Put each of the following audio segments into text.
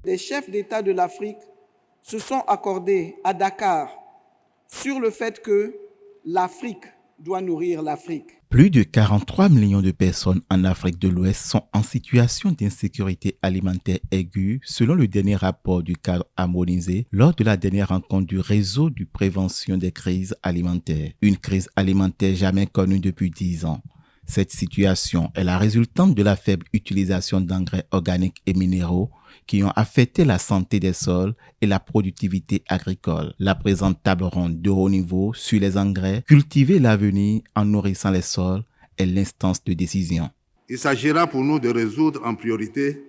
Les chefs d'État de l'Afrique se sont accordés à Dakar sur le fait que l'Afrique doit nourrir l'Afrique. Plus de 43 millions de personnes en Afrique de l'Ouest sont en situation d'insécurité alimentaire aiguë, selon le dernier rapport du cadre harmonisé lors de la dernière rencontre du réseau de prévention des crises alimentaires. Une crise alimentaire jamais connue depuis 10 ans. Cette situation est la résultante de la faible utilisation d'engrais organiques et minéraux qui ont affecté la santé des sols et la productivité agricole. La présente table ronde de haut niveau sur les engrais, cultiver l'avenir en nourrissant les sols, est l'instance de décision. Il s'agira pour nous de résoudre en priorité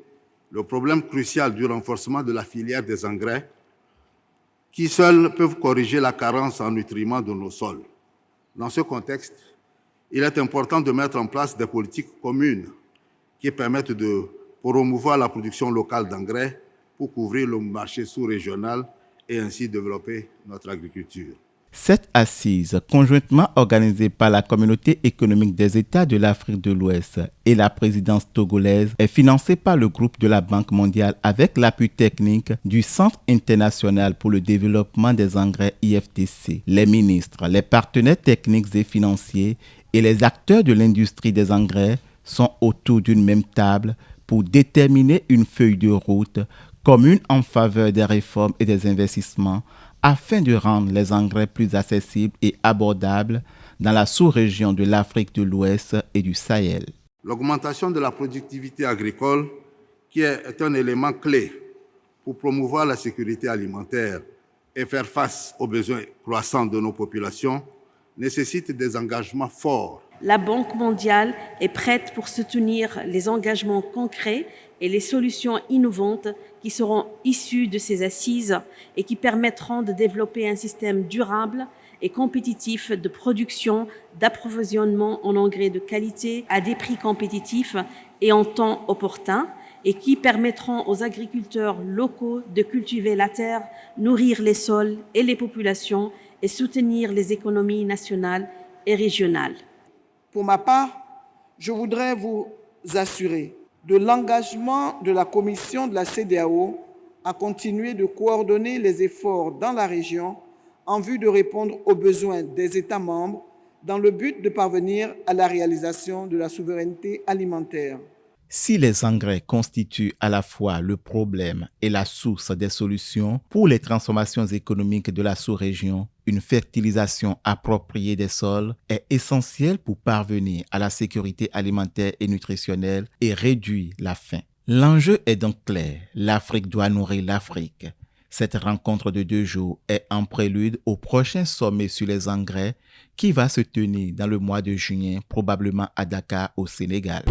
le problème crucial du renforcement de la filière des engrais qui seuls peuvent corriger la carence en nutriments de nos sols. Dans ce contexte, il est important de mettre en place des politiques communes qui permettent de promouvoir la production locale d'engrais pour couvrir le marché sous-régional et ainsi développer notre agriculture. Cette assise, conjointement organisée par la Communauté économique des États de l'Afrique de l'Ouest et la présidence togolaise, est financée par le groupe de la Banque mondiale avec l'appui technique du Centre international pour le développement des engrais IFTC. Les ministres, les partenaires techniques et financiers et les acteurs de l'industrie des engrais sont autour d'une même table pour déterminer une feuille de route commune en faveur des réformes et des investissements afin de rendre les engrais plus accessibles et abordables dans la sous-région de l'Afrique de l'Ouest et du Sahel. L'augmentation de la productivité agricole, qui est un élément clé pour promouvoir la sécurité alimentaire et faire face aux besoins croissants de nos populations, nécessite des engagements forts. La Banque mondiale est prête pour soutenir les engagements concrets et les solutions innovantes qui seront issues de ces assises et qui permettront de développer un système durable et compétitif de production, d'approvisionnement en engrais de qualité à des prix compétitifs et en temps opportun, et qui permettront aux agriculteurs locaux de cultiver la terre, nourrir les sols et les populations et soutenir les économies nationales et régionales. Pour ma part, je voudrais vous assurer de l'engagement de la Commission de la CEDEAO à continuer de coordonner les efforts dans la région en vue de répondre aux besoins des États membres dans le but de parvenir à la réalisation de la souveraineté alimentaire. Si les engrais constituent à la fois le problème et la source des solutions pour les transformations économiques de la sous-région, une fertilisation appropriée des sols est essentielle pour parvenir à la sécurité alimentaire et nutritionnelle et réduire la faim. L'enjeu est donc clair, l'Afrique doit nourrir l'Afrique. Cette rencontre de 2 jours est en prélude au prochain sommet sur les engrais qui va se tenir dans le mois de juin, probablement à Dakar, au Sénégal.